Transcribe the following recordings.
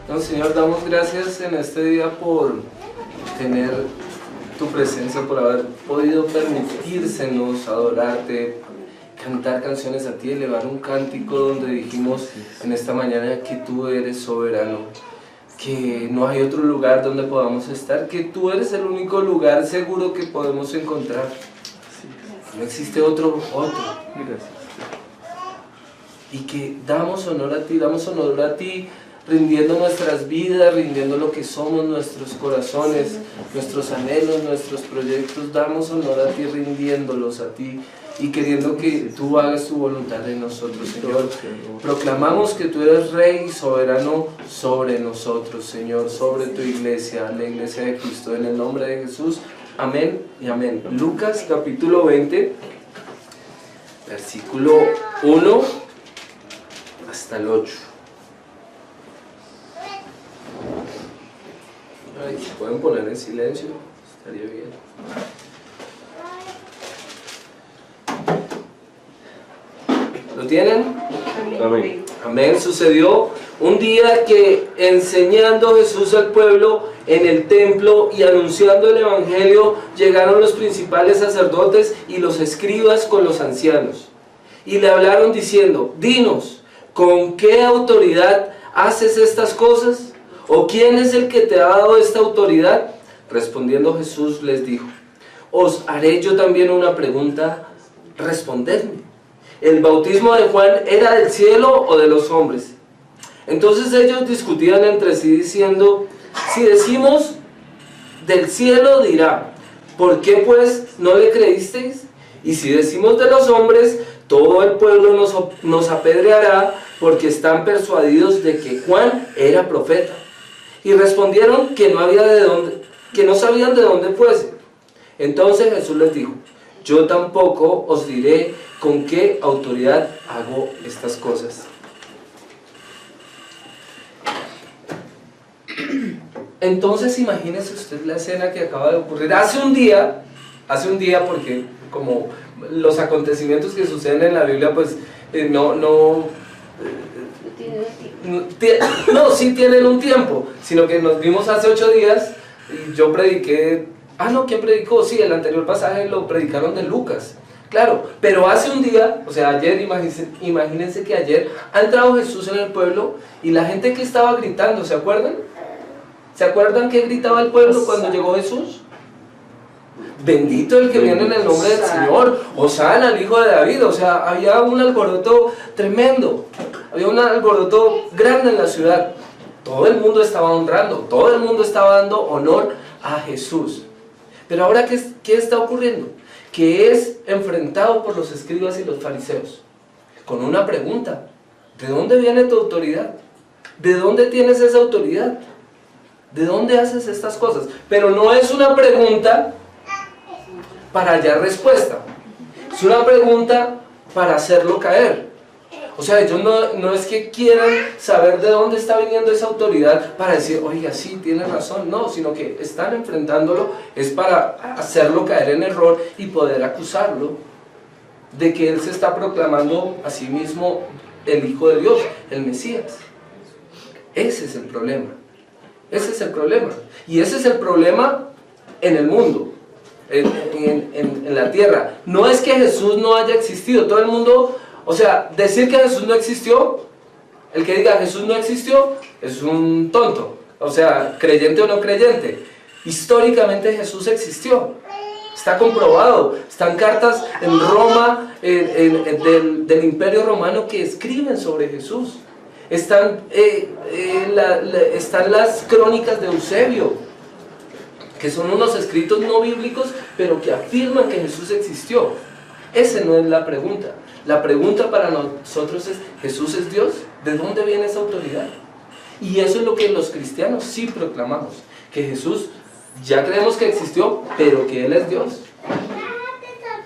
No, Señor, damos gracias en este día por tener tu presencia, por haber podido permitírsenos adorarte, cantar canciones a ti, elevar un cántico donde dijimos en esta mañana que tú eres soberano, que no hay otro lugar donde podamos estar, que tú eres el único lugar seguro que podemos encontrar. No existe otro. Y que damos honor a ti, rindiendo nuestras vidas, rindiendo lo que somos, nuestros corazones, nuestros anhelos, nuestros proyectos, damos honor a ti, rindiéndolos a ti y queriendo que tú hagas tu voluntad en nosotros, Señor. Proclamamos que tú eres Rey y soberano sobre nosotros, Señor, sobre tu iglesia, la iglesia de Cristo, en el nombre de Jesús. Amén y amén. Lucas capítulo 20, versículo 1 hasta el 8. Ay, ¿se pueden poner en silencio? Estaría bien. ¿Lo tienen? Amén. Amén. Sucedió un día que enseñando Jesús al pueblo en el templo y anunciando el evangelio, llegaron los principales sacerdotes y los escribas con los ancianos. Y le hablaron diciendo: dinos, ¿con qué autoridad haces estas cosas? ¿O quién es el que te ha dado esta autoridad? Respondiendo Jesús les dijo: os haré yo también una pregunta, respondedme. ¿El bautismo de Juan era del cielo o de los hombres? Entonces ellos discutían entre sí diciendo: si decimos del cielo, dirá: ¿por qué pues no le creísteis? Y si decimos de los hombres, todo el pueblo nos apedreará, porque están persuadidos de que Juan era profeta. Y respondieron que no sabían de dónde fuese. Entonces Jesús les dijo: yo tampoco os diré con qué autoridad hago estas cosas. Entonces imagínese usted la escena que acaba de ocurrir hace un día, porque como los acontecimientos que suceden en la Biblia, pues sí tienen un tiempo, sino que nos vimos hace 8 días y yo prediqué. ¿Quién predicó? Sí, el anterior pasaje lo predicaron de Lucas. Claro, pero hace un día, o sea, ayer, imagínense que ayer ha entrado Jesús en el pueblo y la gente que estaba gritando, ¿se acuerdan? ¿Se acuerdan qué gritaba el pueblo cuando llegó Jesús? Bendito el que viene en el nombre del Señor, Hosana, el hijo de David. O sea, había un alboroto tremendo, había un alboroto grande en la ciudad. Todo el mundo estaba honrando, todo el mundo estaba dando honor a Jesús. Pero ahora, ¿qué está ocurriendo? Que es enfrentado por los escribas y los fariseos con una pregunta: ¿de dónde viene tu autoridad? ¿De dónde tienes esa autoridad? ¿De dónde haces estas cosas? Pero no es una pregunta para hallar respuesta, es una pregunta para hacerlo caer. O sea, ellos no es que quieran saber de dónde está viniendo esa autoridad para decir: oiga, sí, tiene razón. No, sino que están enfrentándolo es para hacerlo caer en error y poder acusarlo de que él se está proclamando a sí mismo el Hijo de Dios, el Mesías. Ese es el problema. Ese es el problema. Y ese es el problema en el mundo, en la tierra. No es que Jesús no haya existido. Todo el mundo... O sea, decir que Jesús no existió, el que diga Jesús no existió, es un tonto. O sea, creyente o no creyente. Históricamente Jesús existió. Está comprobado. Están cartas en Roma, del Imperio Romano, que escriben sobre Jesús. Están las crónicas de Eusebio, que son unos escritos no bíblicos, pero que afirman que Jesús existió. Esa no es la pregunta. La pregunta para nosotros es: ¿Jesús es Dios? ¿De dónde viene esa autoridad? Y eso es lo que los cristianos sí proclamamos, que Jesús ya creemos que existió, pero que Él es Dios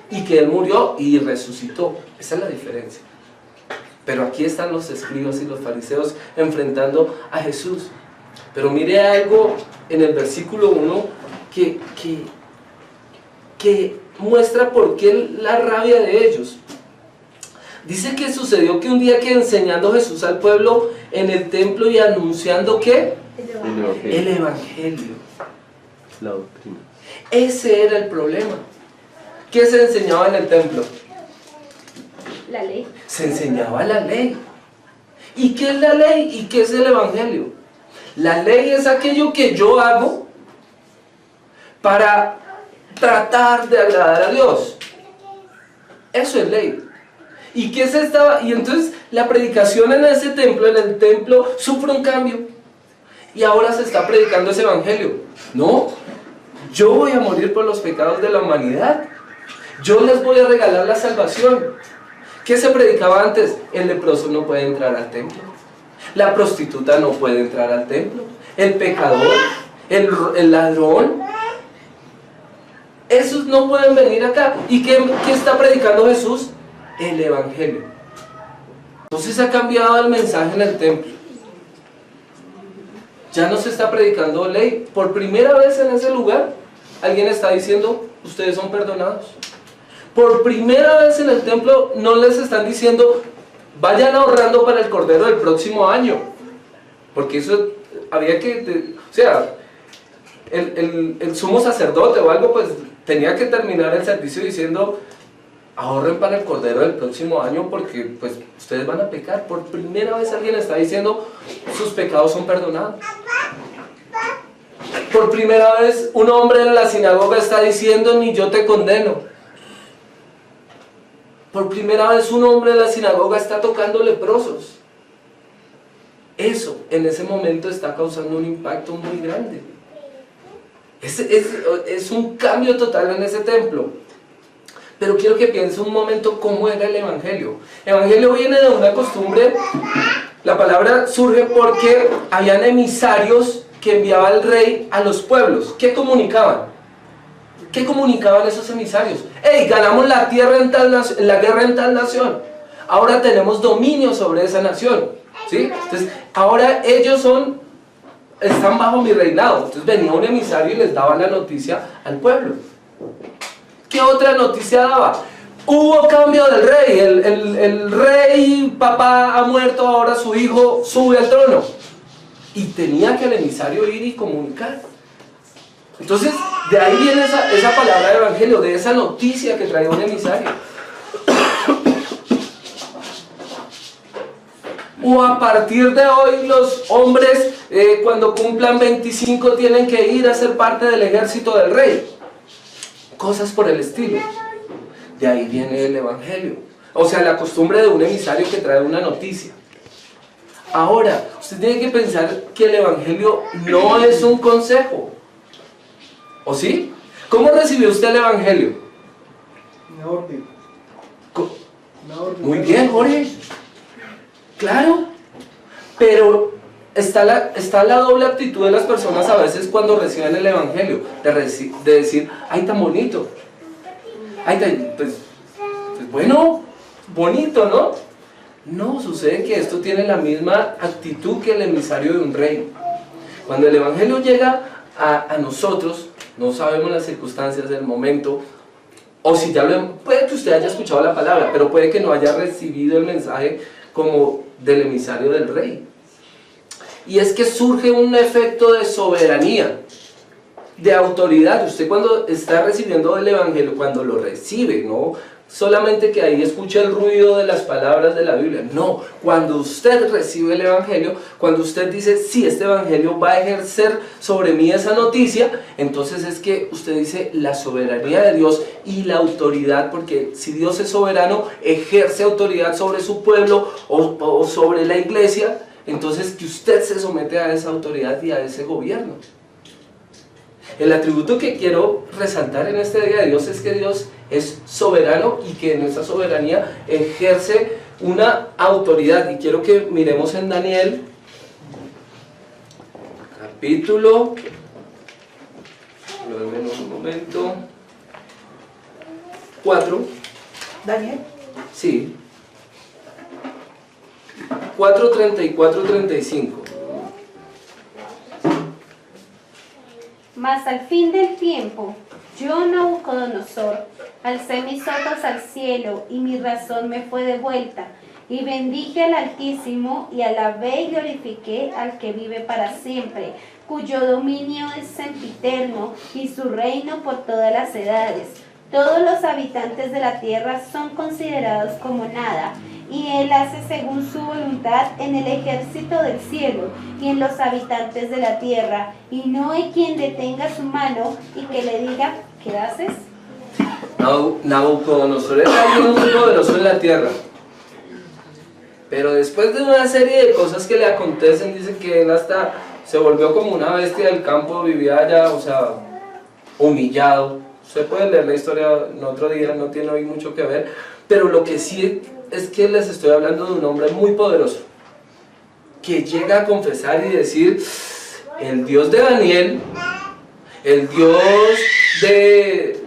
y que Él murió y resucitó. Esa es la diferencia. Pero aquí están los escribas y los fariseos enfrentando a Jesús. Pero mire algo en el versículo 1 que muestra por qué la rabia de ellos. Dice que sucedió que un día que enseñando Jesús al pueblo en el templo y anunciando ¿qué? El Evangelio. La doctrina. Ese era el problema. ¿Qué se enseñaba en el templo? La ley. Se enseñaba la ley. ¿Y qué es la ley? ¿Y qué es el Evangelio? La ley es aquello que yo hago para tratar de agradar a Dios. Eso es ley. ¿Y qué se estaba? Y entonces la predicación en ese templo, en el templo, sufre un cambio. Y ahora se está predicando ese Evangelio. No, yo voy a morir por los pecados de la humanidad. Yo les voy a regalar la salvación. ¿Qué se predicaba antes? El leproso no puede entrar al templo. La prostituta no puede entrar al templo. El pecador, el ladrón, esos no pueden venir acá. ¿Y qué está predicando Jesús? El Evangelio. Entonces ha cambiado el mensaje en el templo. Ya no se está predicando ley. Por primera vez en ese lugar, alguien está diciendo, ustedes son perdonados. Por primera vez en el templo no les están diciendo, vayan ahorrando para el Cordero del próximo año. Porque eso había que, o sea, el sumo sacerdote o algo, pues tenía que terminar el servicio diciendo, ahorren para el Cordero del próximo año porque pues ustedes van a pecar. Por primera vez alguien está diciendo, sus pecados son perdonados. Por primera vez un hombre en la sinagoga está diciendo, ni yo te condeno. Por primera vez un hombre en la sinagoga está tocando leprosos. Eso en ese momento está causando un impacto muy grande. Es un cambio total en ese templo. Pero quiero que piense un momento cómo era el Evangelio. El Evangelio viene de una costumbre. La palabra surge porque habían emisarios que enviaba el rey a los pueblos. ¿Qué comunicaban? ¿Qué comunicaban esos emisarios? ¡Hey, ganamos la tierra la guerra en tal nación! Ahora tenemos dominio sobre esa nación. ¿Sí? Entonces, ahora ellos están bajo mi reinado. Entonces venía un emisario y les daba la noticia al pueblo. ¿Qué otra noticia daba? Hubo cambio del rey. El rey, papá, ha muerto, ahora su hijo sube al trono. Y tenía que el emisario ir y comunicar. Entonces, de ahí viene esa palabra de evangelio, de esa noticia que traía un emisario. O a partir de hoy los hombres, cuando cumplan 25, tienen que ir a ser parte del ejército del rey. Cosas por el estilo. De ahí viene el evangelio. O sea, la costumbre de un emisario que trae una noticia. Ahora, usted tiene que pensar que el evangelio no es un consejo. ¿O sí? ¿Cómo recibió usted el evangelio? Una orden. Muy bien, Jorge. Claro. Pero está la doble actitud de las personas a veces cuando reciben el evangelio. De decir, ay, tan bonito. Ay, pues bueno, bonito, ¿no? No, sucede que esto tiene la misma actitud que el emisario de un rey. Cuando el evangelio llega a nosotros, no sabemos las circunstancias del momento, o si ya puede que usted haya escuchado la palabra, pero puede que no haya recibido el mensaje como del emisario del rey. Y es que surge un efecto de soberanía, de autoridad. Usted cuando está recibiendo el evangelio, cuando lo recibe, no solamente que ahí escuche el ruido de las palabras de la Biblia, no, cuando usted recibe el evangelio, cuando usted dice, sí, este evangelio va a ejercer sobre mí esa noticia, entonces es que usted dice la soberanía de Dios y la autoridad, porque si Dios es soberano, ejerce autoridad sobre su pueblo o sobre la iglesia, entonces que usted se somete a esa autoridad y a ese gobierno. El atributo que quiero resaltar en este día de Dios es que Dios es soberano y que en esa soberanía ejerce una autoridad. Y quiero que miremos en Daniel, capítulo, un momento, 4. Daniel. Sí. 4:34-35. Mas al fin del tiempo, yo, Nabucodonosor, Alcé mis ojos al cielo y mi razón me fue devuelta. Y bendije al Altísimo y alabé y glorifiqué al que vive para siempre, cuyo dominio es sempiterno y su reino por todas las edades. Todos los habitantes de la tierra son considerados como nada, y Él hace según su voluntad en el ejército del cielo y en los habitantes de la tierra, y no hay quien detenga su mano y que le diga, ¿qué haces? Nabucodonosor era alguien muy poderoso en la tierra, pero después de una serie de cosas que le acontecen, dice que él hasta se volvió como una bestia del campo, vivía allá, o sea, humillado. Usted puede leer la historia en otro día, no tiene hoy mucho que ver, pero lo que sí es que les estoy hablando de un hombre muy poderoso, que llega a confesar y decir, el Dios de Daniel, el Dios de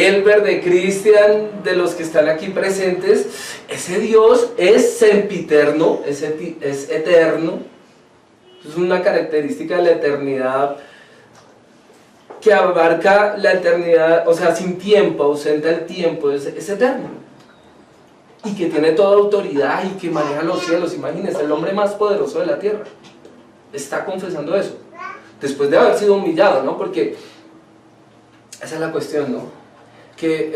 Elber, de Cristian, de los que están aquí presentes, ese Dios es sempiterno, es eterno, es una característica de la eternidad que abarca la eternidad, o sea, sin tiempo, ausenta el tiempo, es eterno, y que tiene toda autoridad y que maneja los cielos. Imagínense, el hombre más poderoso de la tierra está confesando eso, después de haber sido humillado, ¿no? Porque esa es la cuestión, ¿no? Que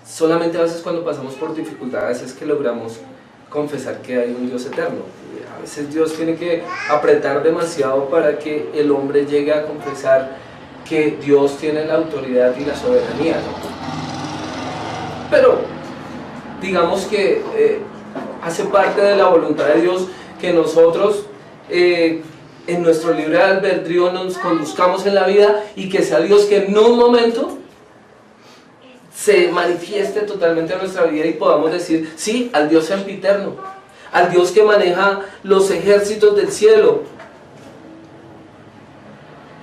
solamente a veces cuando pasamos por dificultades es que logramos confesar que hay un Dios eterno. A veces Dios tiene que apretar demasiado para que el hombre llegue a confesar que Dios tiene la autoridad y la soberanía, ¿no? Pero digamos que hace parte de la voluntad de Dios que nosotros en nuestro libre albedrío nos conduzcamos en la vida, y que sea Dios que en un momento se manifieste totalmente en nuestra vida y podamos decir sí al Dios sempiterno, al Dios que maneja los ejércitos del cielo.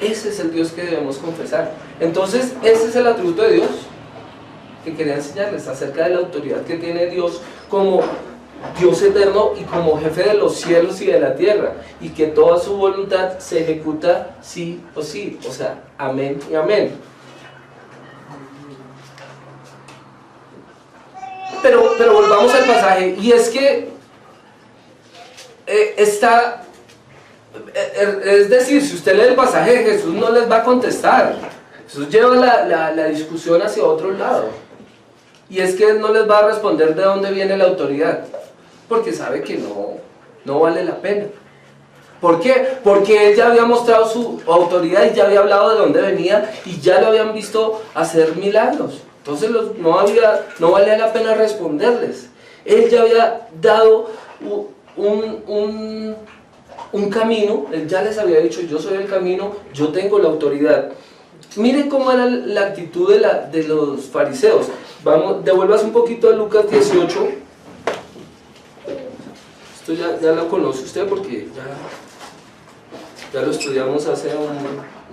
Ese es el Dios que debemos confesar. Entonces ese es el atributo de Dios que quería enseñarles, acerca de la autoridad que tiene Dios como Dios eterno y como jefe de los cielos y de la tierra, y que toda su voluntad se ejecuta sí o sí, o sea, amén y amén. Pero volvamos al pasaje, y es que es decir, si usted lee el pasaje, Jesús no les va a contestar. Jesús lleva la discusión hacia otro lado, y es que Él no les va a responder de dónde viene la autoridad, porque sabe que no vale la pena. ¿Por qué? Porque Él ya había mostrado su autoridad y ya había hablado de dónde venía, y ya lo habían visto hacer milagros. Entonces no valía la pena responderles. Él ya había dado un camino, Él ya les había dicho, yo soy el camino, yo tengo la autoridad. Miren cómo era la actitud de los fariseos. Vamos, devuelvas un poquito a Lucas 18. Esto ya lo conoce usted porque ya lo estudiamos hace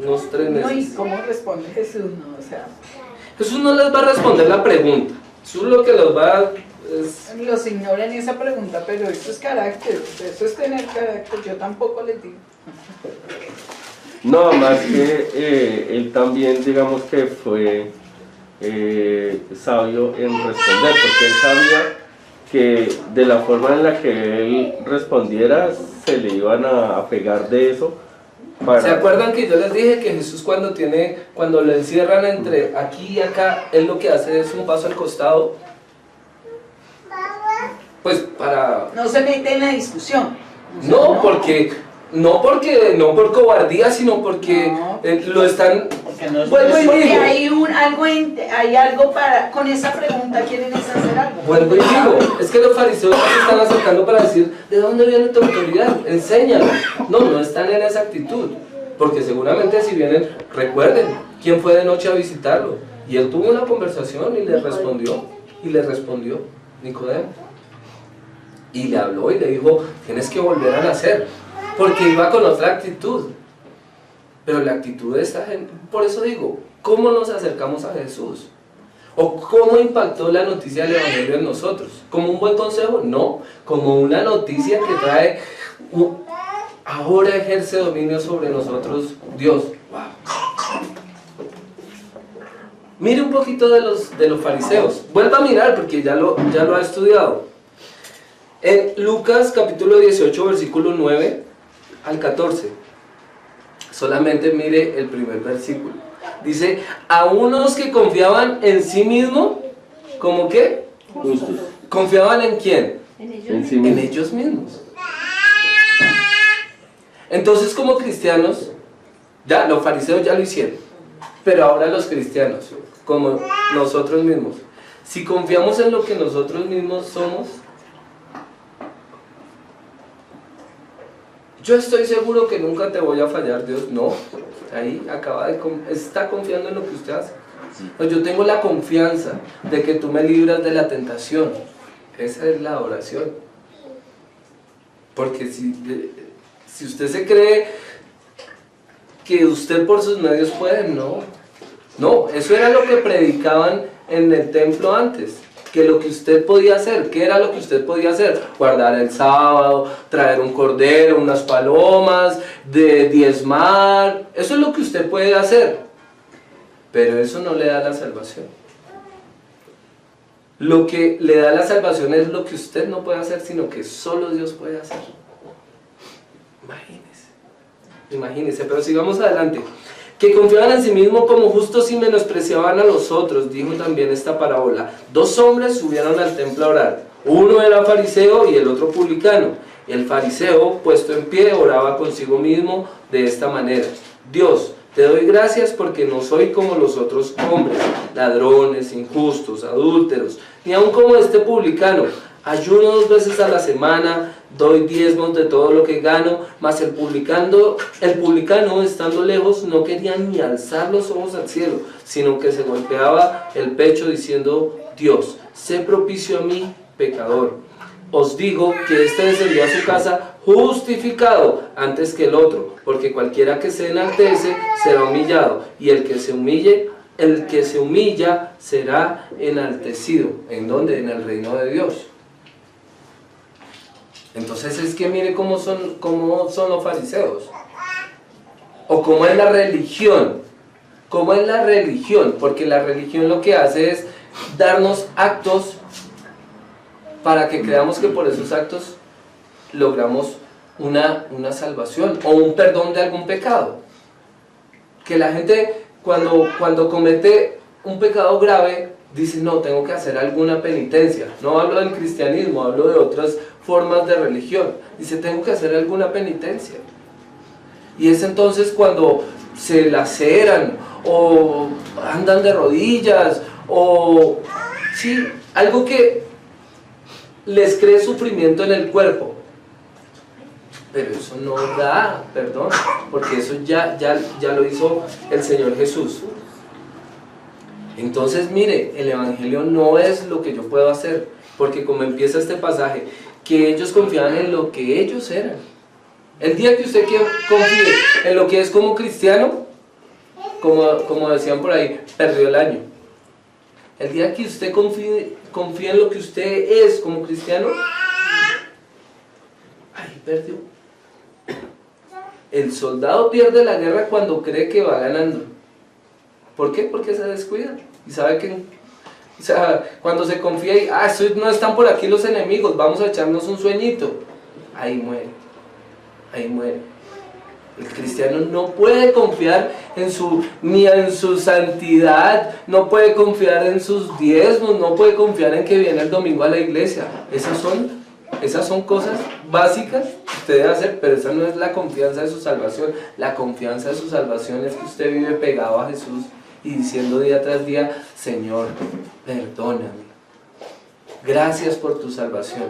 unos 3 meses. No, ¿y cómo responde Jesús? No, o sea, Jesús no les va a responder la pregunta. Jesús lo que los va a... los ignoran esa pregunta, pero eso es carácter, eso es tener carácter, yo tampoco les digo. No, más que él también, digamos que fue sabio en responder, porque él sabía que de la forma en la que él respondiera se le iban a pegar de eso. ¿Se acuerdan que yo les dije que Jesús cuando lo encierran entre aquí y acá, Él lo que hace es un paso al costado? Pues para... No se mete en la discusión. O sea, no por cobardía, sino porque lo están... Vuelvo y porque digo, hay algo para, con esa pregunta quieren hacer algo. vuelvo y digo, es que los fariseos se están acercando para decir, ¿de dónde viene tu autoridad? Enséñalo. No están en esa actitud, porque seguramente si vienen, recuerden, ¿quién fue de noche a visitarlo? Y él tuvo una conversación y le respondió, Nicodemo. Y le habló y le dijo, tienes que volver a nacer, porque iba con otra actitud. Pero la actitud de esta gente, por eso digo, ¿cómo nos acercamos a Jesús? ¿O cómo impactó la noticia del Evangelio en nosotros? ¿Como un buen consejo? No, como una noticia que trae, ahora ejerce dominio sobre nosotros Dios. Wow. Mire un poquito de los fariseos. Vuelva a mirar porque ya lo ha estudiado. En Lucas capítulo 18, versículo 9 al 14. Solamente mire el primer versículo. Dice, a unos que confiaban en sí mismos, ¿cómo qué? Justos. ¿Confiaban en quién? En sí En mismos. ellos mismos. Entonces, como cristianos, ya los fariseos ya lo hicieron, pero ahora los cristianos, como nosotros mismos, si confiamos en lo que nosotros mismos somos, yo estoy seguro que nunca te voy a fallar, Dios. No, ahí está confiando en lo que usted hace. Pues yo tengo la confianza de que tú me libras de la tentación. Esa es la oración. Porque si usted se cree que usted por sus medios puede, no, eso era lo que predicaban en el templo antes, que lo que usted podía hacer, ¿qué era lo que usted podía hacer? Guardar el sábado, traer un cordero, unas palomas, diezmar, eso es lo que usted puede hacer, pero eso no le da la salvación. Lo que le da la salvación es lo que usted no puede hacer, sino que solo Dios puede hacer. Imagínese, pero sigamos adelante. Que confiaban en sí mismos como justos y menospreciaban a los otros, dijo también esta parábola. 2 hombres subieron al templo a orar. Uno era fariseo y el otro publicano. El fariseo, puesto en pie, oraba consigo mismo de esta manera: Dios, te doy gracias porque no soy como los otros hombres, ladrones, injustos, adúlteros, ni aun como este publicano. Ayuno 2 veces a la semana, doy diezmos de todo lo que gano. Mas el publicano, estando lejos, no quería ni alzar los ojos al cielo, sino que se golpeaba el pecho diciendo: Dios, sé propicio a mí, pecador. Os digo que este descendió a su casa justificado antes que el otro, porque cualquiera que se enaltece será humillado, y el que se humilla será enaltecido. ¿En dónde? En el reino de Dios. Entonces es que mire cómo son los fariseos, o cómo es la religión. ¿Cómo es la religión? Porque la religión lo que hace es darnos actos para que creamos que por esos actos logramos una salvación o un perdón de algún pecado. Que la gente cuando comete un pecado grave dice: no, tengo que hacer alguna penitencia. No hablo del cristianismo, hablo de otras formas de religión. Dice: tengo que hacer alguna penitencia. Y es entonces cuando se laceran o andan de rodillas o sí, algo que les cree sufrimiento en el cuerpo. Pero eso no da perdón, porque eso ya lo hizo el Señor Jesús. Entonces mire, el Evangelio no es lo que yo puedo hacer, porque como empieza este pasaje, que ellos confiaban en lo que ellos eran. El día que usted confíe en lo que es como cristiano, como decían por ahí, perdió el año. El día que usted confíe en lo que usted es como cristiano, ahí perdió. El soldado pierde la guerra cuando cree que va ganando. ¿Por qué? Porque se descuida. Y sabe que, o sea, cuando se confía y, no están por aquí los enemigos, vamos a echarnos un sueñito. Ahí muere. Ahí muere. El cristiano no puede confiar ni en su santidad, no puede confiar en sus diezmos, no puede confiar en que viene el domingo a la iglesia. Esas son cosas básicas que usted debe hacer, pero esa no es la confianza de su salvación. La confianza de su salvación es que usted vive pegado a Jesús y diciendo día tras día: Señor, perdóname, gracias por tu salvación.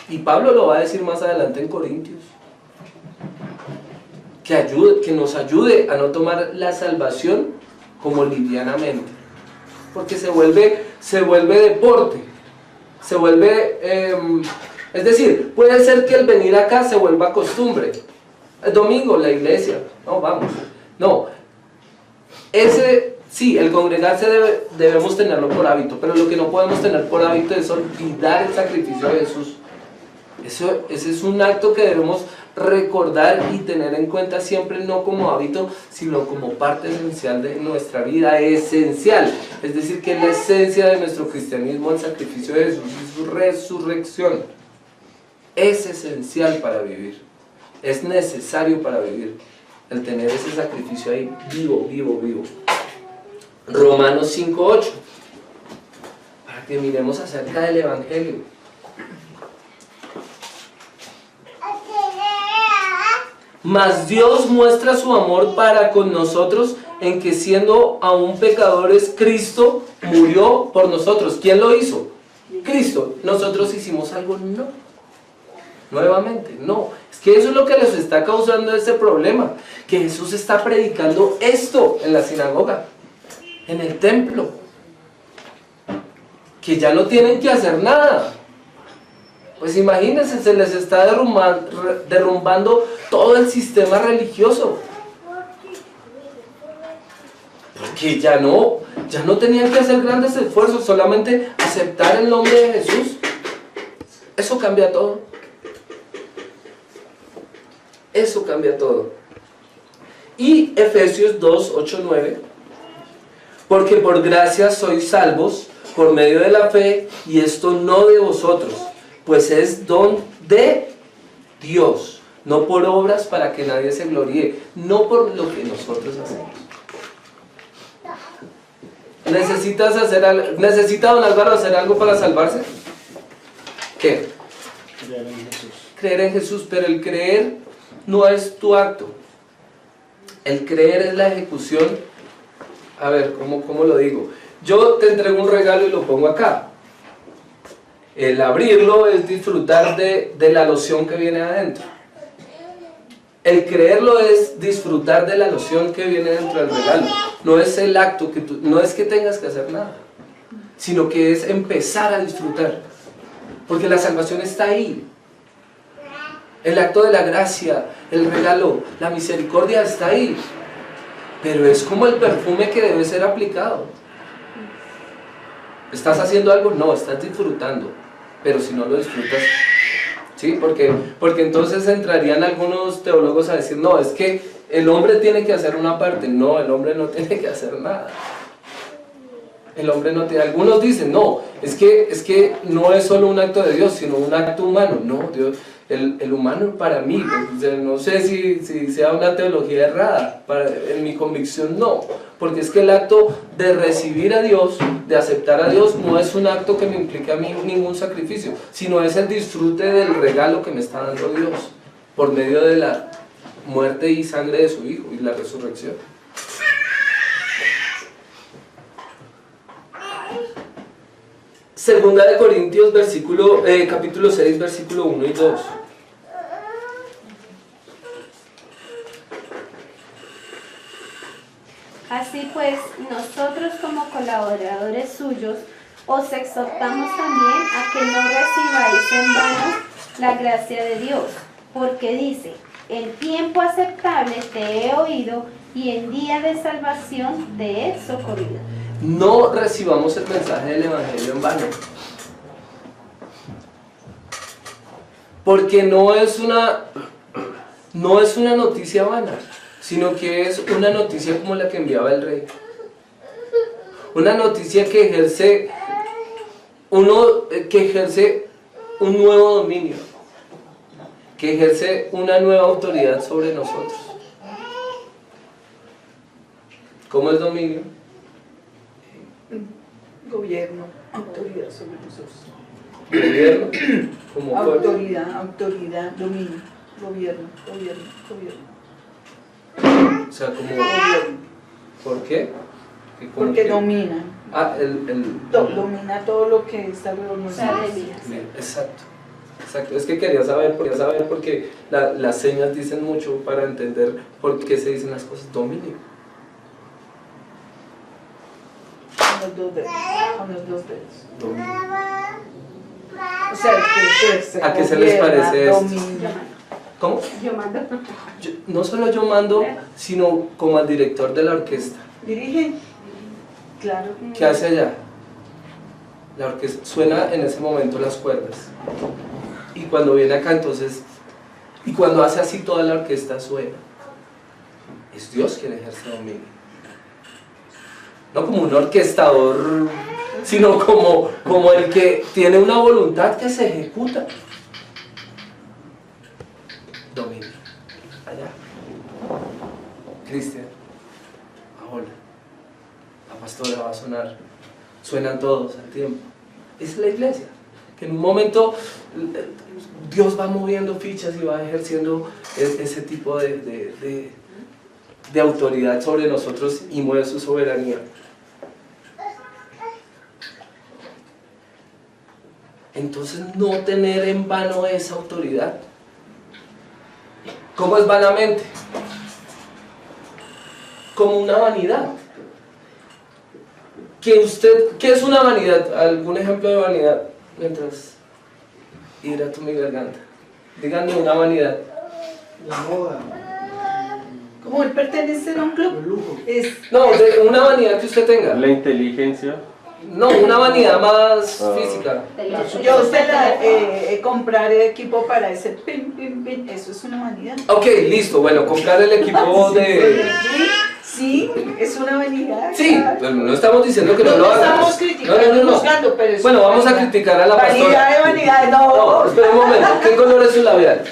Y Pablo lo va a decir más adelante en Corintios, que nos ayude a no tomar la salvación como livianamente, porque se vuelve deporte, se vuelve, es decir, puede ser que el venir acá se vuelva costumbre. El domingo la iglesia, no, vamos, no, sí, el congregarse debemos tenerlo por hábito, pero lo que no podemos tener por hábito es olvidar el sacrificio de Jesús. Ese es un acto que debemos recordar y tener en cuenta siempre, no como hábito, sino como parte esencial de nuestra vida, esencial. Es decir, que es la esencia de nuestro cristianismo, el sacrificio de Jesús y su resurrección. Es esencial para vivir, es necesario para vivir, el tener ese sacrificio ahí vivo, vivo, vivo. Romanos 5:8, para que miremos acerca del Evangelio. Mas Dios muestra su amor para con nosotros en que siendo aún pecadores, Cristo murió por nosotros. ¿Quién lo hizo? Cristo. ¿Nosotros hicimos algo? No. Nuevamente, no. Es que eso es lo que les está causando este problema. Que Jesús está predicando esto en la sinagoga, en el templo. Que ya no tienen que hacer nada. Pues imagínense, se les está derrumbando todo el sistema religioso. Porque ya no tenían que hacer grandes esfuerzos, solamente aceptar el nombre de Jesús. Eso cambia todo. Eso cambia todo. Y Efesios 2:8-9, porque por gracia sois salvos por medio de la fe, y esto no de vosotros, pues es don de Dios, no por obras para que nadie se gloríe, no por lo que nosotros hacemos. ¿Necesita don Álvaro hacer algo para salvarse? ¿Qué? Creer en Jesús. Creer en Jesús, pero el creer no es tu acto. El creer es la ejecución. A ver, ¿cómo lo digo? Yo te entrego un regalo y lo pongo acá. El abrirlo es disfrutar de la loción que viene adentro. El creerlo es disfrutar de la loción que viene dentro del regalo. No es el acto, no es que tengas que hacer nada, sino que es empezar a disfrutar. Porque la salvación está ahí. El acto de la gracia, el regalo, la misericordia está ahí. Pero es como el perfume que debe ser aplicado. ¿Estás haciendo algo? No, estás disfrutando. Pero si no lo disfrutas, ¿sí? Porque entonces entrarían algunos teólogos a decir, no, es que el hombre tiene que hacer una parte. No, el hombre no tiene que hacer nada. El hombre no tiene. Algunos dicen, no, es que no es solo un acto de Dios, sino un acto humano. No, Dios, el humano para mí, no sé si sea una teología errada, en mi convicción no, porque es que el acto de recibir a Dios, de aceptar a Dios, no es un acto que me implique a mí ningún sacrificio, sino es el disfrute del regalo que me está dando Dios, por medio de la muerte y sangre de su Hijo y la resurrección. Segunda de Corintios, capítulo 6, versículo 1 y 2. Así pues, nosotros como colaboradores suyos, os exhortamos también a que no recibáis en vano la gracia de Dios, porque dice, en tiempo aceptable te he oído y en día de salvación te he socorrido. No recibamos el mensaje del Evangelio en vano. Porque no es una noticia vana, sino que es una noticia como la que enviaba el rey. Una noticia que ejerce un nuevo dominio, que ejerce una nueva autoridad sobre nosotros. ¿Cómo es dominio? Gobierno, autoridad sobre nosotros. Gobierno, como Autoridad, dominio, gobierno. O sea, como Gobierno. ¿por qué? Porque domina. Domina Domina todo lo que está alrededor de nosotros. Bien, exacto. Es que quería saber porque las señas dicen mucho para entender por qué se dicen las cosas. Dominio. Con los dos dedos. Dominio. O sea, que ¿A qué se les parece esto? domina. ¿Cómo? Yo mando. No solo yo mando, sino como al director de la orquesta. Dirige. Claro. ¿Qué hace allá? La orquesta suena en ese momento las cuerdas. Y y cuando viene acá entonces, y cuando hace así toda la orquesta suena, es Dios quien ejerce dominio. No como un orquestador, sino como el que tiene una voluntad que se ejecuta. Dominio. Allá. Cristian. Ahora. La pastora va a sonar. Suenan todos al tiempo. Esa es la iglesia. Que en un momento Dios va moviendo fichas y va ejerciendo ese tipo de autoridad sobre nosotros y mueve su soberanía. Entonces no tener en vano esa autoridad. ¿Cómo es vanamente? Como una vanidad. ¿Qué es una vanidad? ¿Algún ejemplo de vanidad? Mientras hidrato mi garganta. Díganme una vanidad. La moda, Como él pertenece a un club, el lujo. No, una vanidad que usted tenga. La inteligencia. No, una vanidad más física. yo comprar equipo para ese pin, pin, pin, eso es una vanidad. Ok, listo. Bueno, comprar el equipo de... Sí, es una vanidad. Sí, pero no estamos diciendo que no No lo hagan. estamos criticando, juzgando, pero es Bueno, una vamos a vanidad. criticar a la pastora. Vanidad de vanidad, No, no. espera un momento. ¿Qué color es su labial?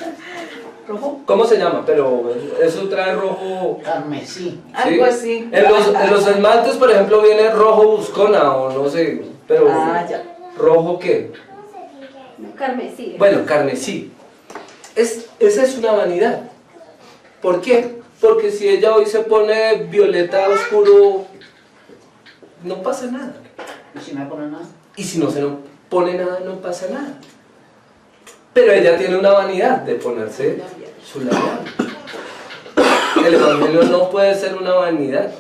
Rojo, ¿Cómo se llama? Pero eso trae rojo... Carmesí. algo así. En los esmaltes, por ejemplo, viene rojo buscona o no sé, pero Ah, ya. ¿rojo qué? Carmesí. Bueno, carmesí. Esa es una vanidad. ¿Por qué? Porque si ella hoy se pone violeta oscuro, no pasa nada. ¿Y si no me ponen nada? Y si no se no pone nada, no pasa nada. Pero ella tiene una vanidad de ponerse su labial. El evangelio no puede ser una vanidad,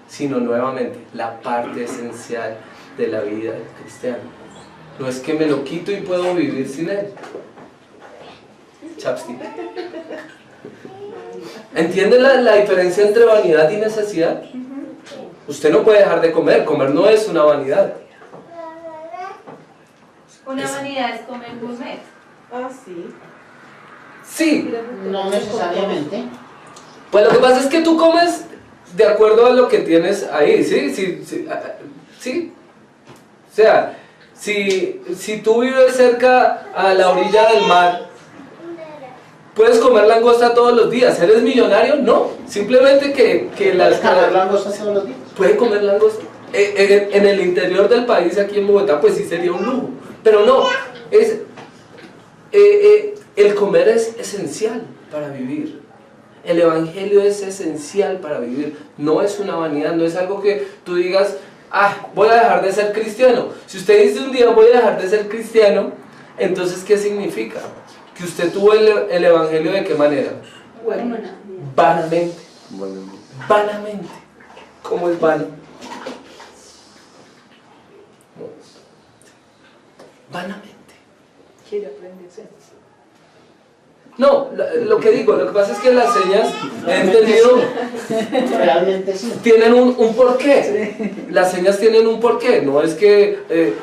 sino nuevamente la parte esencial de la vida del cristiano. No es que me lo quito y puedo vivir sin él. Chapstick. ¿Entiende la diferencia entre vanidad y necesidad? Usted no puede dejar de comer. Comer no es una vanidad. Una vanidad es comer gourmet. Ah, sí. Sí, No necesariamente. pues lo que pasa es que tú comes de acuerdo a lo que tienes ahí, ¿sí? Sí. O sea, si tú vives cerca a la orilla del mar, ¿puedes comer langosta todos los días? ¿Eres millonario? No. Simplemente que las... ¿Comer langosta todos los días? ¿Puede comer langosta? En el interior del país, aquí en Bogotá, pues sí sería un lujo. Pero no, el comer es esencial para vivir. El evangelio es esencial para vivir. No es una vanidad, no es algo que tú digas, voy a dejar de ser cristiano. Si usted dice un día voy a dejar de ser cristiano, entonces ¿qué significa? Que usted tuvo el evangelio ¿de qué manera? Bueno, Vanamente. Bueno, Vanamente. ¿Cómo es vano? Vanamente. quiere aprenderse. No, lo que digo, lo que pasa es que las señas, he entendido, Realmente sí. tienen un porqué. Las señas tienen un porqué, no es que,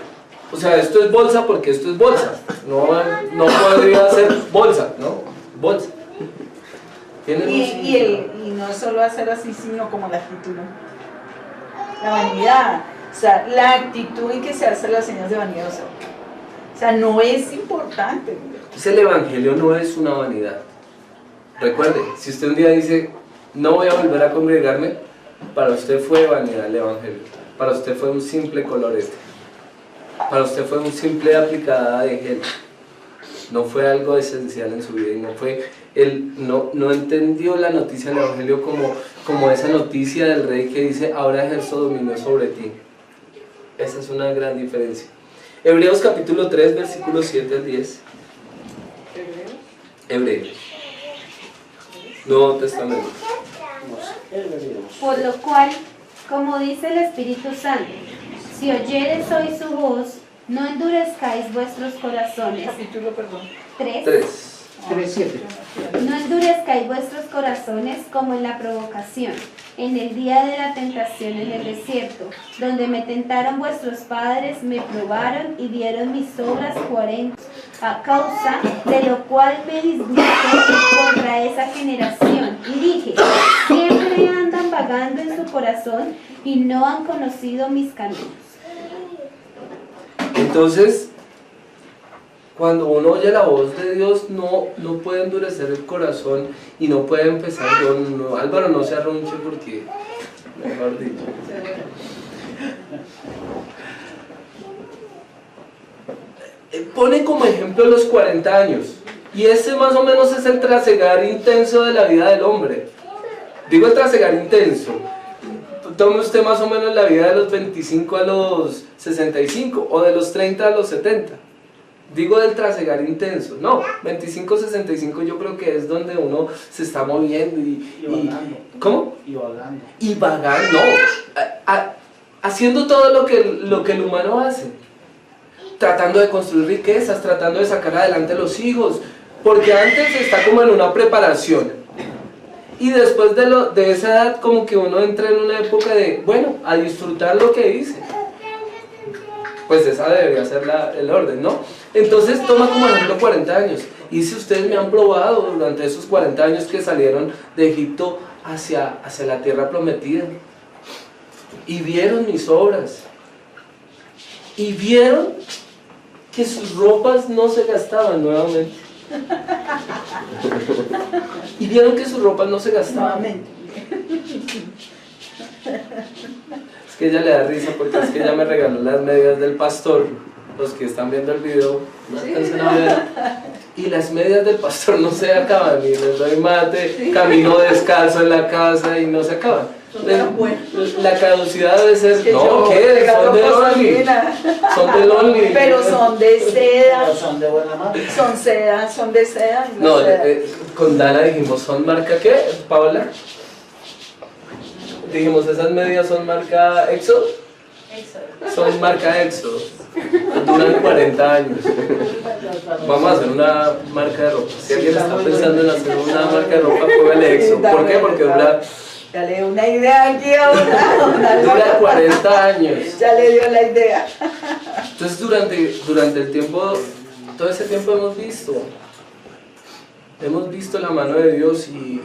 o sea, esto es bolsa porque esto es bolsa. No podría ser bolsa, ¿no? Bolsa. Tienen un significado. Y no es solo hacer así, sino como la actitud. La vanidad. O sea, la actitud en que se hacen las señas de vanidad. O sea, no es importante. El evangelio no es una vanidad. Recuerde, si usted un día dice, no voy a volver a congregarme, para usted fue vanidad el evangelio. Para usted fue un simple colorete. Para usted fue un simple aplicada de gel. No fue algo esencial en su vida y no fue no entendió la noticia del evangelio como esa noticia del rey que dice, ahora ejerzo dominio sobre ti. Esa es una gran diferencia. Hebreos capítulo 3, versículos 7 al 10. Hebreos. Nuevo Testamento. Por lo cual, como dice el Espíritu Santo, si oyereis hoy su voz, no endurezcáis vuestros corazones. Capítulo, perdón. 3. 3. 3:7. No endurezcáis vuestros corazones como en la provocación, en el día de la tentación en el desierto, donde me tentaron vuestros padres, me probaron y vieron mis obras 40, a causa de lo cual me disgusté contra esa generación. Y dije, siempre andan vagando en su corazón y no han conocido mis caminos. Entonces, cuando uno oye la voz de Dios, no puede endurecer el corazón y no puede empezar. Álvaro, no se arrunche porque, mejor dicho. Pone como ejemplo los 40 años. Y ese más o menos es el trasegar intenso de la vida del hombre. Digo el trasegar intenso. Tome usted más o menos la vida de los 25 a los 65 o de los 30 a los 70. Digo del trasegar intenso. No, 25-65 yo creo que es donde uno se está moviendo Y vagando. ¿Cómo? Y vagando. Y vagando, no. Haciendo todo lo que el humano hace. Tratando de construir riquezas, tratando de sacar adelante a los hijos. Porque antes está como en una preparación. Y después de esa edad como que uno entra en una época de, bueno, a disfrutar lo que hice. Pues esa debería ser el orden, ¿no? Entonces toma como ejemplo 40 años. Y si ustedes me han probado durante esos 40 años que salieron de Egipto hacia la tierra prometida. Y vieron mis obras. Y vieron que sus ropas no se gastaban nuevamente. Y vieron que sus ropas no se gastaban. Nuevamente. Es que ella le da risa porque es que ella me regaló las medias del pastor. Los que están viendo el video, no alcanzan a ver. Y las medias del pastor no se acaban. Y les doy mate, camino descalzo en la casa y no se acaban. La caducidad debe ser, Que no, yo ¿qué? regalo Son de cosas Only. finas. Son de Only. Pero son de Pero seda, son de buena marca. son de seda. y No, seda. con Dana dijimos, ¿son marca qué, Paola? Dijimos, ¿esas medias son marca Exo? Son marca Exo. Duran 40 años. Vamos a hacer una marca de ropa. Si alguien está pensando en hacer una marca de ropa, póngale Exo. ¿Por qué? Porque dura Dale una idea aquí a una 40 años. Ya le dio la idea. Entonces durante el tiempo, todo ese tiempo hemos visto la mano de Dios y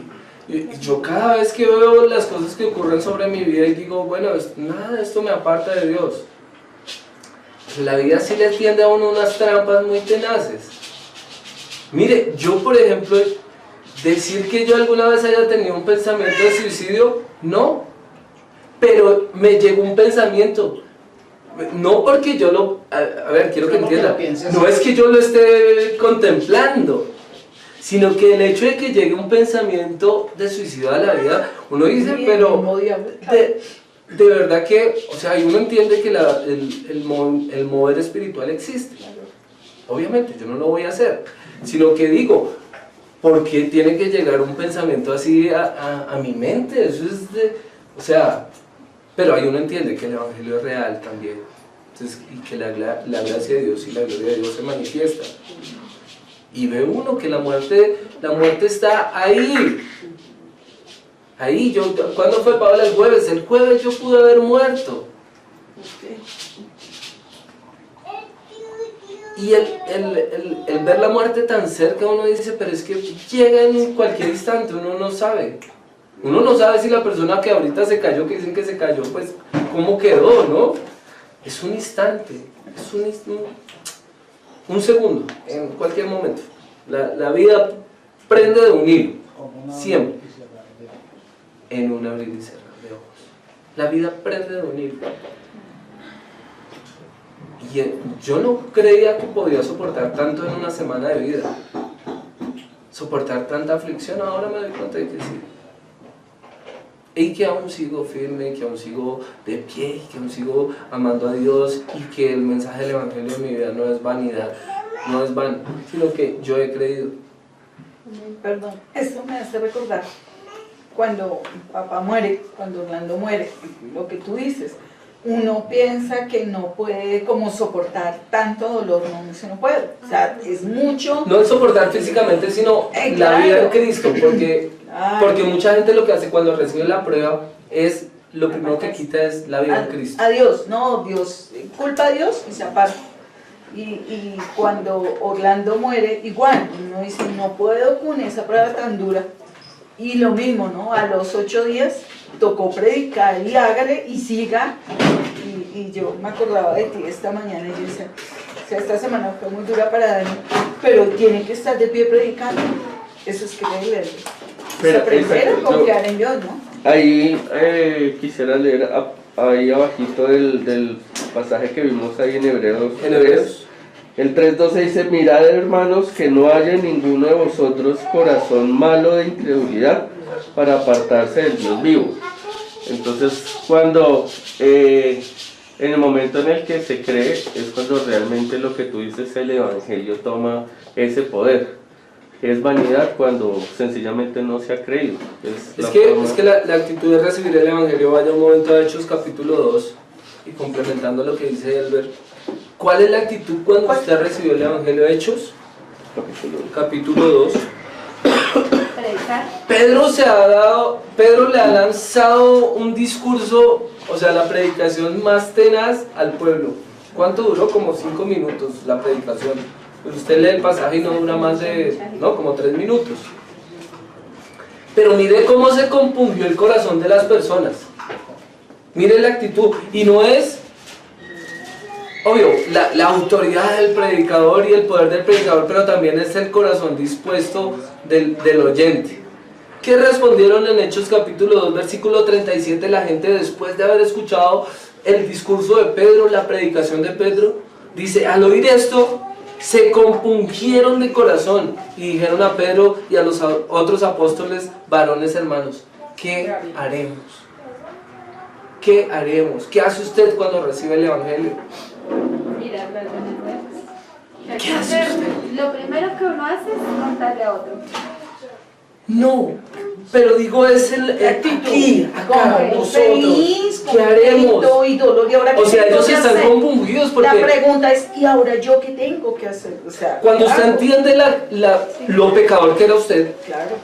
yo cada vez que veo las cosas que ocurren sobre mi vida y digo, bueno, nada de esto me aparta de Dios. La vida sí le tiende a uno unas trampas muy tenaces. Mire, yo por ejemplo, decir que yo alguna vez haya tenido un pensamiento de suicidio, no, pero me llegó un pensamiento. No porque yo lo... A ver, quiero que ¿Cómo que lo entienda. piensas? No es que yo lo esté contemplando, sino que el hecho de que llegue un pensamiento de suicidio a la vida, uno dice, pero de verdad que, o sea, uno entiende que el mover espiritual existe. Obviamente, yo no lo voy a hacer, sino que digo, ¿por qué tiene que llegar un pensamiento así a mi mente? Eso es o sea, pero ahí uno entiende que el Evangelio es real también. Entonces, y que la gracia de Dios y la gloria de Dios se manifiesta. Y ve uno que la muerte está ahí. Ahí, ¿cuándo fue, Paola? El jueves. El jueves yo pude haber muerto. Y el ver la muerte tan cerca, uno dice, pero es que llega en cualquier instante, uno no sabe. Uno no sabe si la persona que ahorita se cayó, que dicen que se cayó, pues, ¿cómo quedó, no? Es un instante, es un segundo, en cualquier momento. La vida prende de un hilo, siempre, en un abrir y cerrar de ojos. La vida prende de un hilo. Y yo no creía que podía soportar tanto en una semana de vida. Soportar tanta aflicción, ahora me doy cuenta de que sí. Y que aún sigo firme, que aún sigo de pie, que aún sigo amando a Dios y que el mensaje del Evangelio en mi vida no es vanidad, no es vano, sino que yo he creído. Perdón, esto me hace recordar cuando papá muere, cuando Orlando muere, lo que tú dices. uno piensa que no puede como soportar tanto dolor, no, se no puede, o sea, es mucho. No es soportar físicamente, sino la Claro. vida en Cristo, porque Ay, mucha gente lo que hace cuando recibe la prueba es, lo primero que quita es la vida en Cristo. a Dios, no, Dios, culpa a Dios y se aparta. Y cuando Orlando muere, igual, uno dice, no puedo con esa prueba tan dura. Y lo mismo, ¿no? A los 8 días tocó predicar y hágale y siga. Y yo me acordaba de ti esta mañana y yo decía, o sea, esta semana fue muy dura para Dani, pero tiene que estar de pie predicando. Eso es creerle. Pero, Aprender a exacto, confiar en Dios, ¿no? Ahí quisiera leer ahí abajito del pasaje que vimos ahí en Hebreos. En Hebreos. El 3:12 dice, mirad hermanos que no haya en ninguno de vosotros corazón malo de incredulidad para apartarse del Dios vivo. Entonces cuando en el momento en el que se cree es cuando realmente lo que tú dices, el Evangelio toma ese poder. Es vanidad cuando sencillamente no se ha creído. Es que la actitud de recibir el Evangelio, vaya un momento a Hechos capítulo 2 y complementando lo que dice Elber. ¿Cuál es la actitud cuando usted recibió el Evangelio de Hechos? Capítulo 2. Predicar. Pedro le ha lanzado un discurso, o sea, la predicación más tenaz al pueblo. ¿Cuánto duró? Como 5 minutos la predicación. Pues usted lee el pasaje y no dura más de, no, como 3 minutos. Pero mire cómo se compungió el corazón de las personas. Mire la actitud. Y no es, obvio, la autoridad del predicador y el poder del predicador, pero también es el corazón dispuesto del oyente. ¿Qué respondieron en Hechos capítulo 2, versículo 37? La gente, después de haber escuchado el discurso de Pedro, la predicación de Pedro, dice, al oír esto, se compungieron de corazón y dijeron a Pedro y a los otros apóstoles, varones hermanos, ¿qué haremos? ¿Qué haremos? ¿Qué hace usted cuando recibe el Evangelio? Ir a hablar de nuevas. ¿Qué hace usted? Lo primero que uno hace es contarle a otro. No, pero digo es aquí, acá, Como nosotros, feliz, ¿qué haremos? contento y dolor, y ahora O qué sea, tengo ellos que están hacer? compungidos La porque pregunta es, ¿y ahora yo qué tengo que hacer? O sea, cuando ¿qué usted hago? entiende lo pecador que era usted, Claro.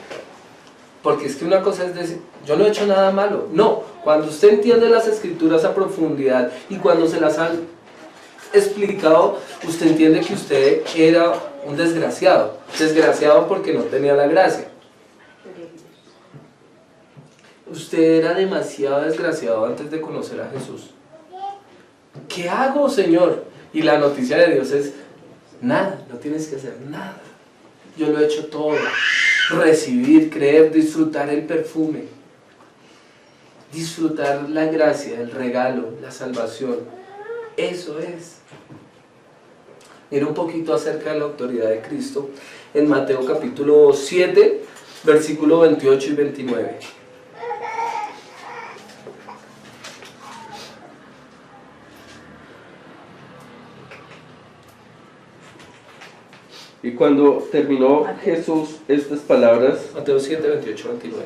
porque es que una cosa es decir, yo no he hecho nada malo, no, cuando usted entiende las escrituras a profundidad y cuando se las han explicado, usted entiende que usted era un desgraciado porque no tenía la gracia. Usted era demasiado desgraciado antes de conocer a Jesús. ¿Qué hago, Señor? Y la noticia de Dios es, nada, no tienes que hacer nada. Yo lo he hecho todo. Recibir, creer, disfrutar el perfume. Disfrutar la gracia, el regalo, la salvación. Eso es. Mira un poquito acerca de la autoridad de Cristo en Mateo capítulo 7, versículo 28 y 29. Y cuando terminó Jesús estas palabras, Mateo 7, 28, 29.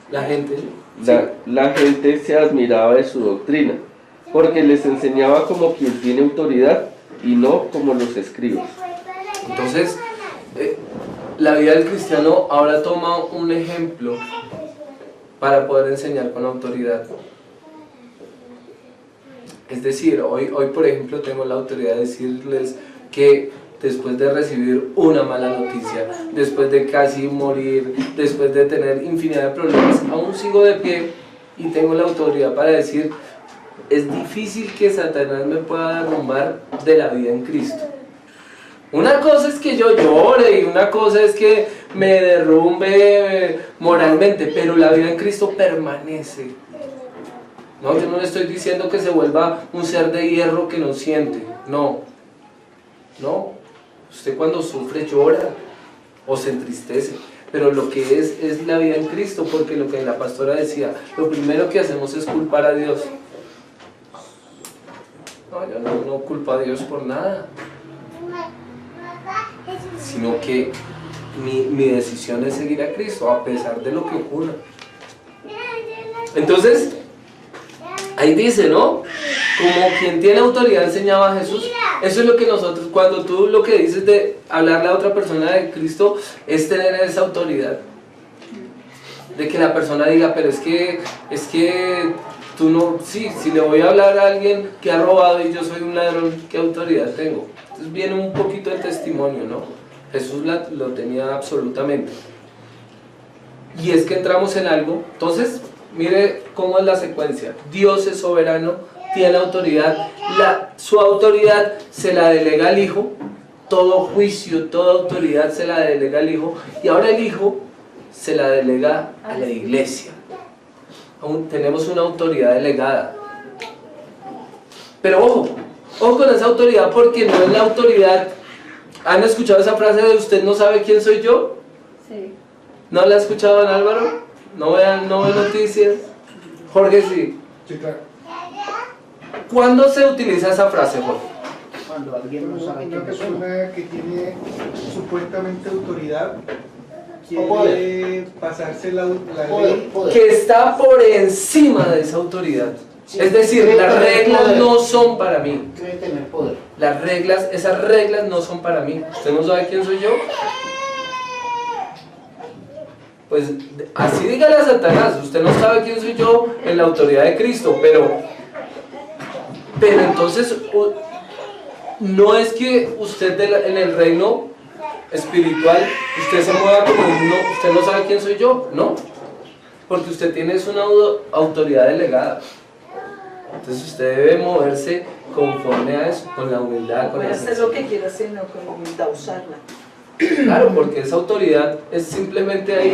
La gente, la gente se admiraba de su doctrina, porque les enseñaba como quien tiene autoridad y no como los escribas. entonces, la vida del cristiano ahora toma un ejemplo para poder enseñar con autoridad. Es decir, hoy por ejemplo tengo la autoridad de decirles que después de recibir una mala noticia, después de casi morir, después de tener infinidad de problemas, aún sigo de pie y tengo la autoridad para decir, es difícil que Satanás me pueda derrumbar de la vida en Cristo. Una cosa es que yo llore y una cosa es que me derrumbe moralmente, pero la vida en Cristo permanece. No, yo no le estoy diciendo que se vuelva un ser de hierro que no siente, no. Usted cuando sufre llora o se entristece, pero lo que es la vida en Cristo, porque lo que la pastora decía, lo primero que hacemos es culpar a Dios. No, yo no culpo a Dios por nada, sino que mi decisión es seguir a Cristo a pesar de lo que ocurra. Entonces, Ahí dice, ¿no? Como quien tiene autoridad enseñaba a Jesús. Eso es lo que nosotros, cuando tú lo que dices de hablarle a otra persona de Cristo, es tener esa autoridad. De que la persona diga, pero es que tú no, sí, si le voy a hablar a alguien que ha robado y yo soy un ladrón, ¿qué autoridad tengo? Entonces viene un poquito el testimonio, ¿no? Jesús lo tenía absolutamente. Y es que entramos en algo, entonces, mire cómo es la secuencia. Dios es soberano, tiene autoridad, su autoridad se la delega al Hijo, todo juicio, toda autoridad se la delega al Hijo, y ahora el Hijo se la delega a la iglesia. Aún tenemos una autoridad delegada. Pero ojo con esa autoridad, porque no es la autoridad. ¿Han escuchado esa frase de usted no sabe quién soy yo? Sí. ¿No la ha escuchado, don Álvaro? ¿No ve noticias? Jorge, sí. Sí, claro. ¿Cuándo se utiliza esa frase, Jorge? Cuando alguien no sabe Una quién es persona que tiene supuestamente autoridad O poder. quiere pasarse la Poder, ley. poder. Que está por encima de esa autoridad. Sí, Es decir, cree las tener reglas poder. no son para mí. Cree tener poder. Las reglas, esas reglas no son para mí. ¿Usted no sabe quién soy yo? Pues así dígale a Satanás, usted no sabe quién soy yo en la autoridad de Cristo, pero entonces no es que usted en el reino espiritual, usted se mueva como uno, usted no sabe quién soy yo, no, porque usted tiene una autoridad delegada. Entonces usted debe moverse conforme a eso, con la humildad, con Puede la hacer lo que quiera hacer, no con humildad usarla. Claro, porque esa autoridad es simplemente ahí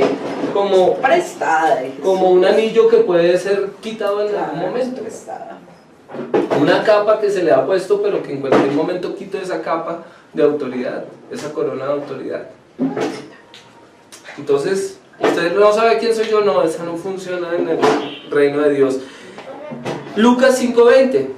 como Prestada. un anillo que puede ser quitado en algún momento. Prestada. Una capa que se le ha puesto, pero que en cualquier momento quito esa capa de autoridad, esa corona de autoridad. Entonces, usted no sabe quién soy yo, no, esa no funciona en el reino de Dios. Lucas 5:20.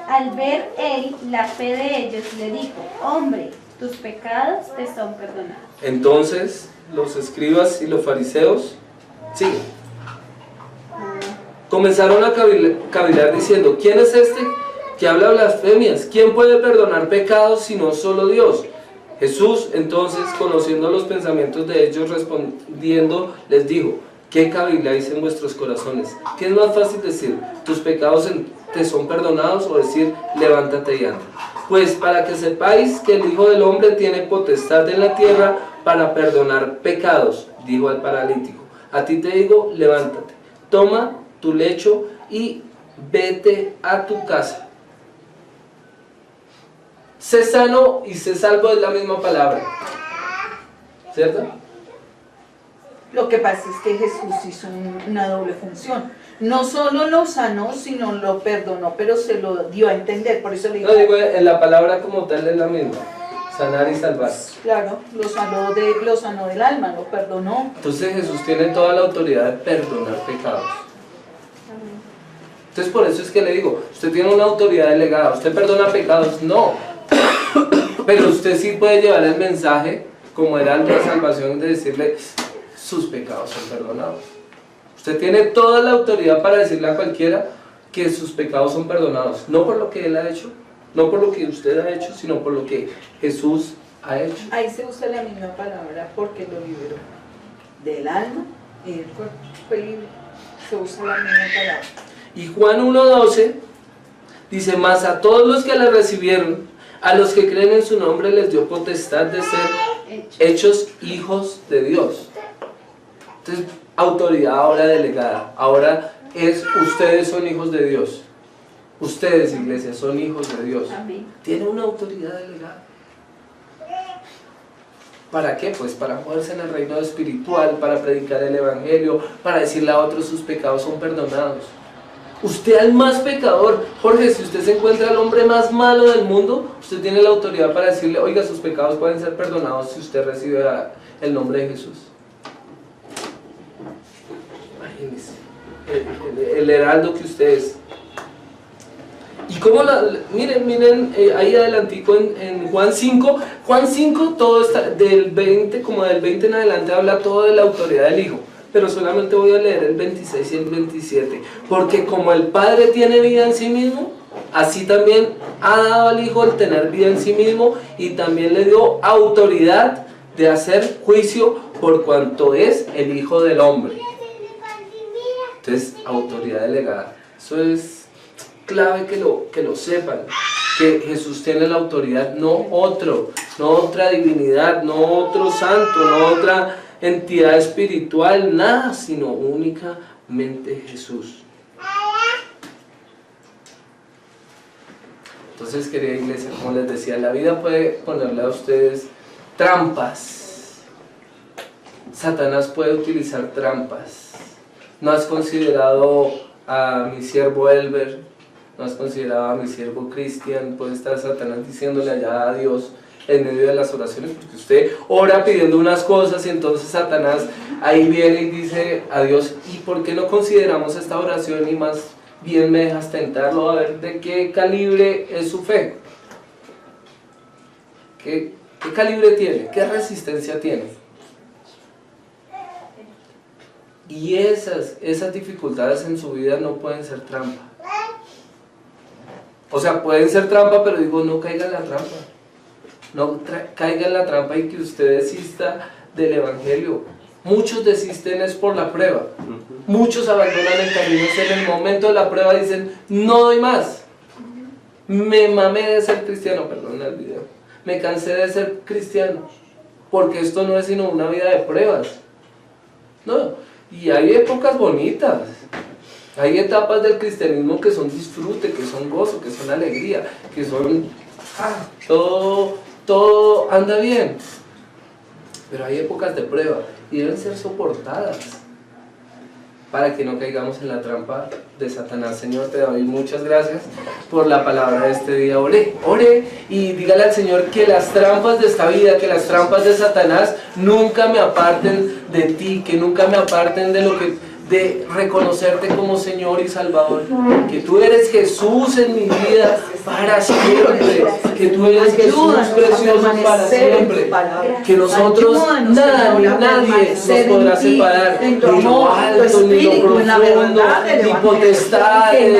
Al ver él la fe de ellos, le dijo: hombre, tus pecados te son perdonados. Entonces, los escribas y los fariseos, siguen. Comenzaron a cavilar diciendo: ¿quién es este que habla blasfemias? ¿Quién puede perdonar pecados sino solo Dios? Jesús, entonces, conociendo los pensamientos de ellos, respondiendo, les dijo: ¿qué caviláis en vuestros corazones? ¿Qué es más fácil decir: tus pecados te son perdonados, o decir: levántate y anda? Pues para que sepáis que el Hijo del Hombre tiene potestad en la tierra para perdonar pecados, dijo al paralítico. A ti te digo, levántate, toma tu lecho y vete a tu casa. Sé sano y sé salvo es la misma palabra, ¿cierto? Lo que pasa es que Jesús hizo una doble función. No solo lo sanó, sino lo perdonó, pero se lo dio a entender. Por eso le dijo, No digo, en la palabra como tal es la misma, sanar y salvar. claro, lo sanó del alma, lo perdonó. Entonces Jesús tiene toda la autoridad de perdonar pecados. Entonces por eso es que le digo, usted tiene una autoridad delegada, usted perdona pecados, no. Pero usted sí puede llevar el mensaje, como era el de la salvación, de decirle: sus pecados son perdonados. Usted tiene toda la autoridad para decirle a cualquiera que sus pecados son perdonados, no por lo que él ha hecho, no por lo que usted ha hecho, sino por lo que Jesús ha hecho. Ahí se usa la misma palabra porque lo liberó del alma y del cuerpo. Fue libre. Se usa la misma palabra. Y Juan 1:12 dice: mas a todos los que le recibieron, a los que creen en su nombre, les dio potestad de ser hechos hijos de Dios. Entonces, autoridad ahora delegada. Ahora ustedes son hijos de Dios. Ustedes, iglesia, son hijos de Dios. Amén. Tiene una autoridad delegada. ¿Para qué? Pues para moverse en el reino espiritual, para predicar el evangelio, para decirle a otros: sus pecados son perdonados. Usted, al más pecador, Jorge, si usted se encuentra al hombre más malo del mundo, usted tiene la autoridad para decirle: oiga, sus pecados pueden ser perdonados si usted recibe el nombre de Jesús. Imagínese el heraldo que usted es. Y como miren ahí adelantico en Juan 5, todo está, del 20 en adelante habla todo de la autoridad del Hijo, pero solamente voy a leer el 26 y el 27, porque como el Padre tiene vida en sí mismo, así también ha dado al Hijo el tener vida en sí mismo, y también le dio autoridad de hacer juicio por cuanto es el Hijo del Hombre. Entonces, autoridad delegada, eso es clave que lo sepan, que Jesús tiene la autoridad, no otra divinidad, no otro santo, no otra entidad espiritual, nada, sino únicamente Jesús. Entonces, querida iglesia, como les decía, la vida puede ponerle a ustedes trampas. Satanás puede utilizar trampas. ¿No has considerado a mi siervo Elber? ¿No has considerado a mi siervo Cristian? Puede estar Satanás diciéndole allá a Dios en medio de las oraciones, porque usted ora pidiendo unas cosas y entonces Satanás ahí viene y dice a Dios, ¿y por qué no consideramos esta oración y más bien me dejas tentarlo a ver de qué calibre es su fe? ¿Qué calibre tiene? ¿Qué resistencia tiene? Y esas dificultades en su vida no pueden ser trampa. O sea, pueden ser trampa, pero digo, no caiga en la trampa. No caiga en la trampa y que usted desista del Evangelio. Muchos desisten es por la prueba. Muchos abandonan el camino, en el momento de la prueba dicen, no doy más. Me mamé de ser cristiano, perdón el video. Me cansé de ser cristiano, porque esto no es sino una vida de pruebas. No, y hay épocas bonitas. Hay etapas del cristianismo que son disfrute, que son gozo, que son alegría, que son... todo anda bien. Pero hay épocas de prueba y deben ser soportadas para que no caigamos en la trampa de Satanás. Señor, te doy muchas gracias por la palabra de este día. Ore y dígale al Señor que las trampas de esta vida, que las trampas de Satanás nunca me aparten de ti, que nunca me aparten de reconocerte como Señor y Salvador, que tú eres Jesús en mi vida para siempre, que tú eres Jesús precioso para siempre, que nosotros nada ni nadie nos podrá separar, ni lo alto, ni lo profundo, ni potestades,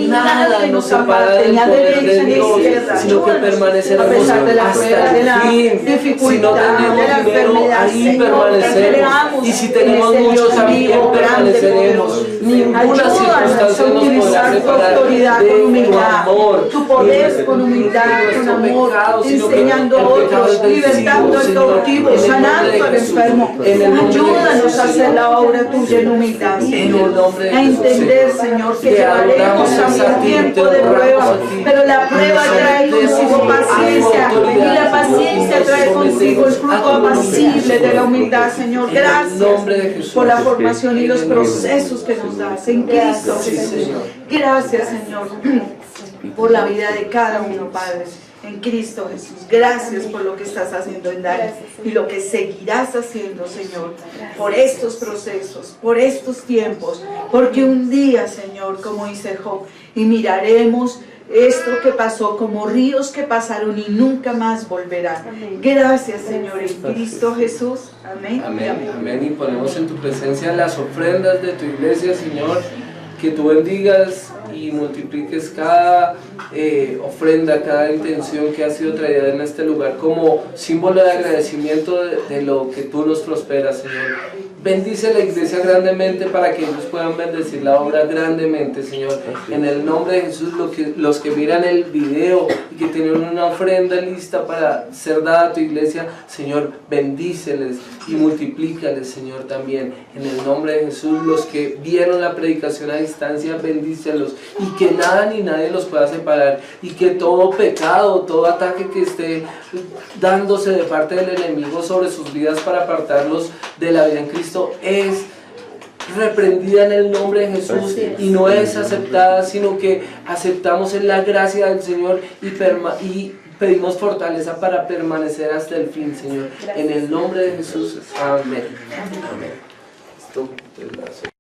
nada nos separa del poder de Dios, sino que permaneceremos hasta el fin. Si no tenemos dinero, ahí permaneceremos, y si tenemos mucho también permaneceremos. Ninguna circunstancia nos podrá separar de tu amor, tu poder con humildad, con amor, enseñando a otros, libertando al cautivo, sanando al enfermo. Ayúdanos a hacer la obra tuya en humildad, a entender, Señor, que llevaremos a un tiempo de prueba, pero la prueba trae consigo paciencia, y la paciencia trae consigo el fruto apacible de la humildad, Señor. Gracias por la formación y los procesos que nos das en Cristo Jesús. Gracias, Señor, por la vida de cada uno, Padre, en Cristo Jesús. Gracias por lo que estás haciendo en Dani y lo que seguirás haciendo, Señor, por estos procesos, por estos tiempos, porque un día, Señor, como dice Job, y miraremos esto que pasó como ríos que pasaron y nunca más volverán. Gracias, Señor, en Cristo Jesús. Amén. Amén, amén. Y ponemos en tu presencia las ofrendas de tu iglesia, Señor, que tú bendigas y multipliques cada ofrenda, cada intención que ha sido traída en este lugar como símbolo de agradecimiento de lo que tú nos prosperas, Señor. Bendice la iglesia grandemente para que ellos puedan bendecir la obra grandemente, Señor. En el nombre de Jesús, los que miran el video y que tienen una ofrenda lista para ser dada a tu iglesia, Señor, bendíceles y multiplícales, Señor, también. En el nombre de Jesús, los que vieron la predicación a distancia, bendícelos y que nada ni nadie los pueda separar, y que todo pecado, todo ataque que esté dándose de parte del enemigo sobre sus vidas para apartarlos de la vida en Cristo es reprendida en el nombre de Jesús y no es aceptada, sino que aceptamos en la gracia del Señor y pedimos fortaleza para permanecer hasta el fin, Señor. En el nombre de Jesús, amén. Amén.